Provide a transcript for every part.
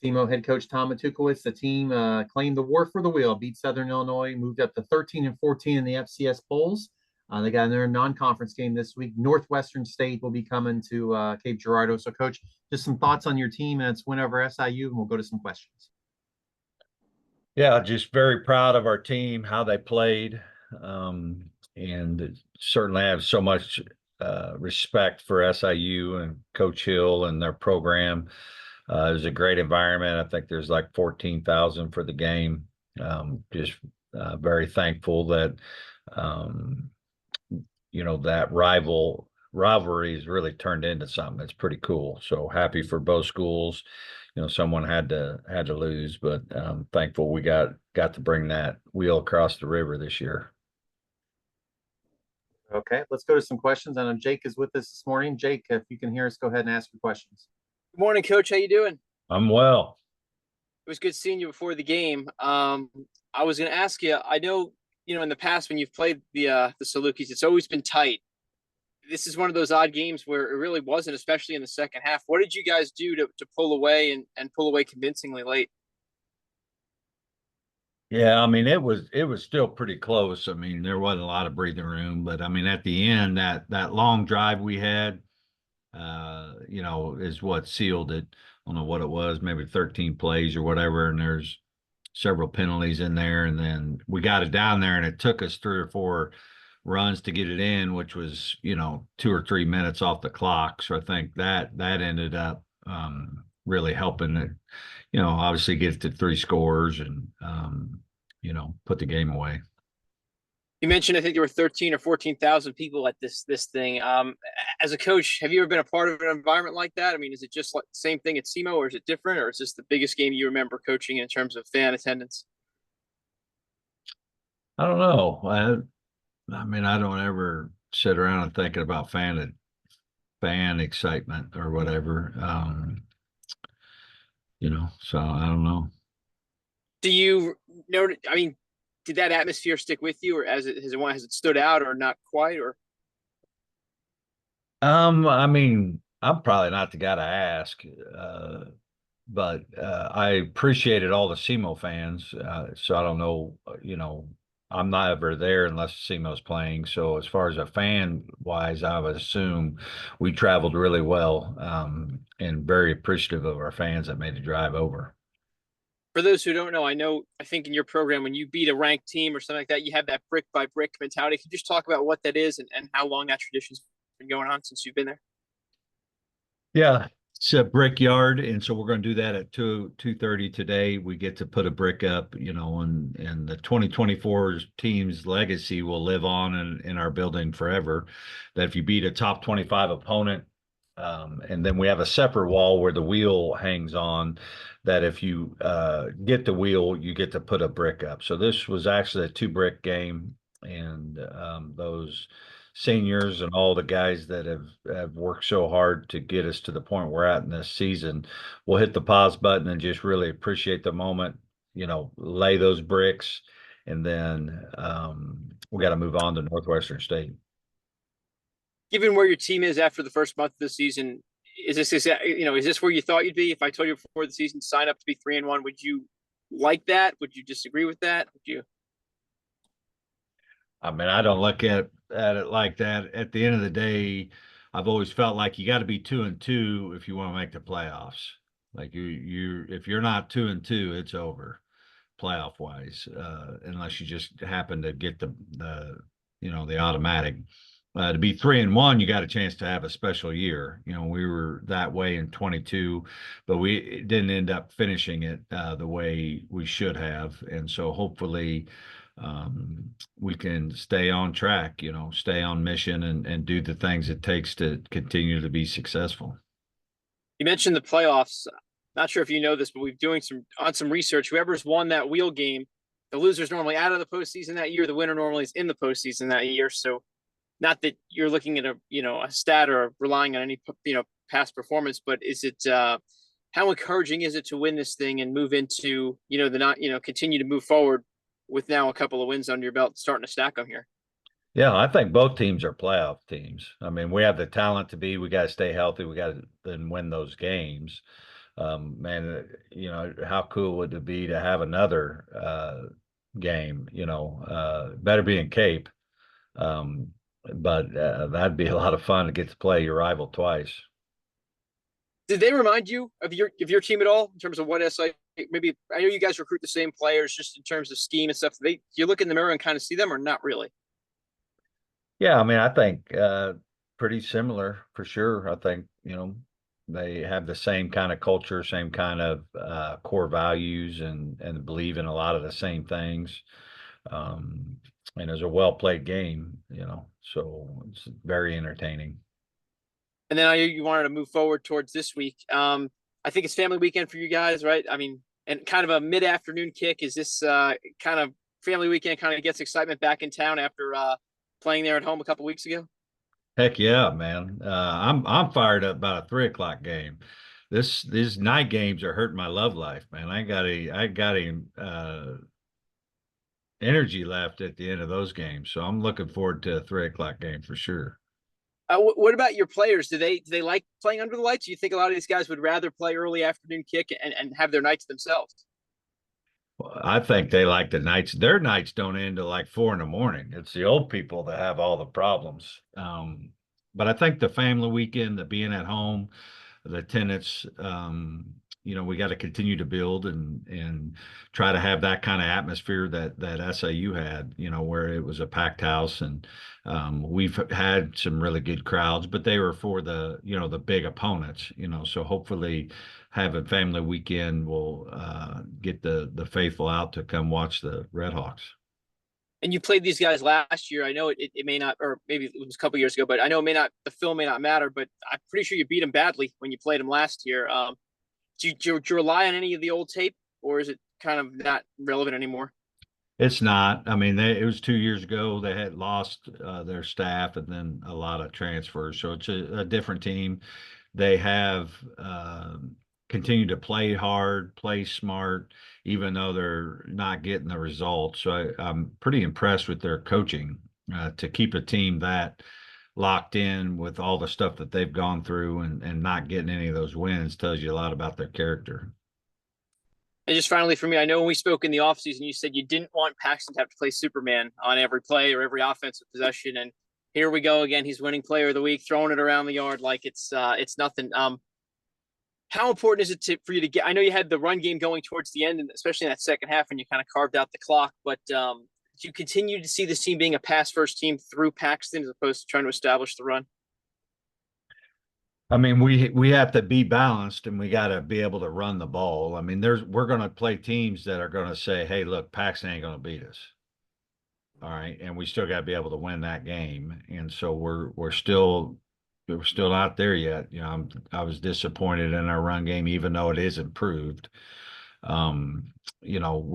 SEMO head coach Tom Matukewicz, the team claimed the war for the wheel, beat Southern Illinois, moved up to 13 and 14 in the FCS polls. They got their non-conference game this week. Northwestern State will be coming to Cape Girardeau. So, Coach, just some thoughts on your team and its win over SIU, and we'll go to some questions. Yeah, just very proud of our team, how they played, and certainly have so much respect for SIU and Coach Hill and their program. It was a great environment. I think there's like 14,000 for the game. Just very thankful that that rivalry has really turned into something that's pretty cool. So happy for both schools. Someone had to lose, but thankful we got to bring that wheel across the river this year. Okay, let's go to some questions. I know Jake is with us this morning. Jake, if you can hear us, go ahead and ask your questions. Good morning, Coach. How you doing? I'm well. It was good seeing you before the game. I was going to ask you. I know, in the past when you've played the Salukis, it's always been tight. This is one of those odd games where it really wasn't, especially in the second half. What did you guys do to pull away and pull away convincingly late? Yeah, I mean, it was still pretty close. I mean, there wasn't a lot of breathing room, but I mean, at the end, that long drive we had, is what sealed it. I don't know what it was, maybe 13 plays or whatever, and there's several penalties in there, and then we got it down there, and it took us 3 or 4 runs to get it in, which was 2 or 3 minutes off the clock. So I think that ended up really helping it, obviously get it to 3 scores and put the game away. You mentioned I think there were 13 or 14,000 people at this thing. As a coach, have you ever been a part of an environment like that? I mean, is it just like the same thing at SEMO, or is it different, or is this the biggest game you remember coaching in terms of fan attendance? I don't know. I mean, I don't ever sit around and thinking about fan excitement or whatever. So I don't know. Do you know? I mean, did that atmosphere stick with you, or has it stood out, or not quite, or? I mean, I'm probably not the guy to ask, but I appreciated all the SEMO fans. So I don't know, I'm not ever there unless SEMO's playing. So as far as a fan wise, I would assume we traveled really well, and very appreciative of our fans that made the drive over. For those who don't know, I think in your program, when you beat a ranked team or something like that, you have that brick by brick mentality. Can you just talk about what that is and how long that tradition's been going on since you've been there? Yeah, it's a brick yard, and so we're going to do that at 2:30 today. We get to put a brick up, and the 2024 team's legacy will live on in our building forever. That if you beat a top 25 opponent, and then we have a separate wall where the wheel hangs on, that if you get the wheel, you get to put a brick up. So this was actually a 2-brick game, and those seniors and all the guys that have worked so hard to get us to the point we're at in this season will hit the pause button and just really appreciate the moment, lay those bricks, and then we got to move on to Northwestern State. Given where your team is after the first month of the season, is this where you thought you'd be? If I told you before the season, sign up to be 3-1, would you like that? Would you disagree with that? Would you? I mean, I don't look at it like that. At the end of the day, I've always felt like you got to be 2-2 if you want to make the playoffs. Like if you're not 2-2, it's over, playoff wise, unless you just happen to get the automatic. To be 3-1, you got a chance to have a special year. We were that way in 22, but we didn't end up finishing it the way we should have. And so hopefully we can stay on track, stay on mission and do the things it takes to continue to be successful. You mentioned the playoffs. Not sure if you know this, but we're doing some research. Whoever's won that wheel game, the loser's normally out of the postseason that year. The winner normally is in the postseason that year. So not that you're looking at a stat or relying on any, past performance, but is it, how encouraging is it to win this thing and move into, continue to move forward with now a couple of wins under your belt, starting to stack them here? Yeah, I think both teams are playoff teams. I mean, we have the talent we got to stay healthy. We got to then win those games. Man, how cool would it be to have another game? Better be in Cape, um, but that'd be a lot of fun to get to play your rival twice. Did they remind you of your team at all in terms of what it's like? Maybe I know you guys recruit the same players, just in terms of scheme and stuff. You look in the mirror and kind of see them, or not really? Yeah, I mean, I think pretty similar for sure. I think, they have the same kind of culture, same kind of core values, and believe in a lot of the same things. Um, and it's a well played game, so it's very entertaining. And then I know you wanted to move forward towards this week. I think it's family weekend for you guys, right? I mean, and kind of a mid-afternoon kick. Is this kind of family weekend kind of gets excitement back in town after playing there at home a couple weeks ago? Heck yeah, man! I'm fired up about a 3 o'clock game. These night games are hurting my love life, man. I got energy left at the end of those games, so I'm looking forward to a 3 o'clock game for sure. What about your players? Do they like playing under the lights? Do you think a lot of these guys would rather play early afternoon kick and have their nights themselves? Well, I think they like the nights. Their nights don't end till like 4 in the morning. It's the old people that have all the problems. But I think the family weekend, the being at home, the tenants, we got to continue to build and try to have that kind of atmosphere that SAU had, where it was a packed house, and we've had some really good crowds, but they were for the big opponents, so hopefully having family weekend will get the faithful out to come watch the Redhawks. And you played these guys last year. I know it may not, or maybe it was a couple years ago, but I know it may not. The film may not matter, but I'm pretty sure you beat them badly when you played them last year. Do you rely on any of the old tape, or is it kind of not relevant anymore? It's not. I mean, it was 2 years ago. They had lost their staff and then a lot of transfers. So it's a different team. They have continued to play hard, play smart, even though they're not getting the results. So I'm pretty impressed with their coaching to keep a team that locked in with all the stuff that they've gone through and not getting any of those wins tells you a lot about their character. And just finally for me, I know when we spoke in the offseason, you said you didn't want Paxton to have to play Superman on every play or every offensive possession. And here we go again. He's winning player of the week, throwing it around the yard like it's nothing. How important is it for you to get? I know you had the run game going towards the end, and especially in that second half when you kind of carved out the clock. But do you continue to see this team being a pass first team through Paxton as opposed to trying to establish the run? I mean, we have to be balanced and we got to be able to run the ball. I mean, we're going to play teams that are going to say, "Hey, look, Paxton ain't going to beat us." All right, and we still got to be able to win that game. And so we're still not there yet. I was disappointed in our run game, even though it is improved. We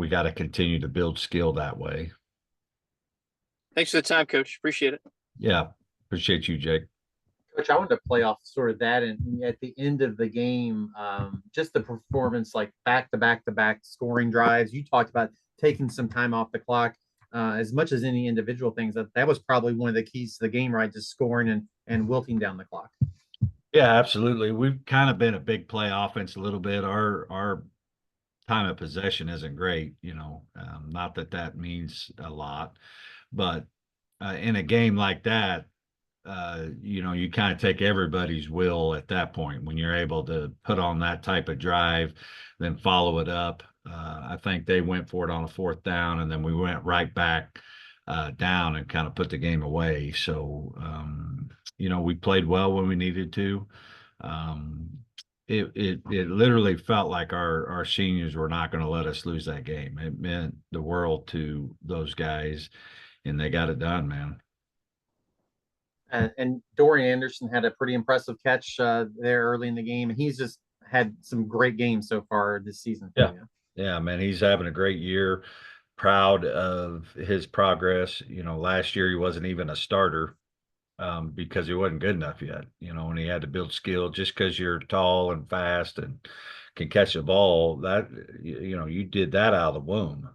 got to continue to build skill that way. Thanks for the time, Coach. Appreciate it. Yeah, appreciate you, Jake. Coach, I wanted to play off sort of that, and at the end of the game, just the performance, like back to back to back scoring drives. You talked about taking some time off the clock. As much as any individual things, that was probably one of the keys to the game, right? Just scoring and wilting down the clock. Yeah, absolutely. We've kind of been a big play offense a little bit. Our time of possession isn't great, not that means a lot, but in a game like that, you kind of take everybody's will at that point when you're able to put on that type of drive, then follow it up. I think they went for it on a fourth down, and then we went right back down and kind of put the game away. So, we played well when we needed to. It literally felt like our seniors were not going to let us lose that game. It meant the world to those guys, and they got it done, man. And Dorian Anderson had a pretty impressive catch there early in the game, and he's just had some great games so far this season. Yeah. Yeah, man, he's having a great year. Proud of his progress. Last year he wasn't even a starter because he wasn't good enough yet, and he had to build skill. Just because you're tall and fast and can catch a ball, that, you did that out of the womb.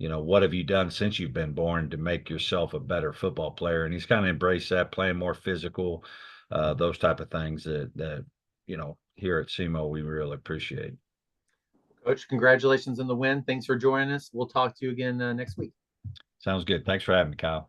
What have you done since you've been born to make yourself a better football player? And he's kind of embraced that, playing more physical, those type of things that here at SEMO, we really appreciate. Coach, congratulations on the win. Thanks for joining us. We'll talk to you again next week. Sounds good. Thanks for having me, Kyle.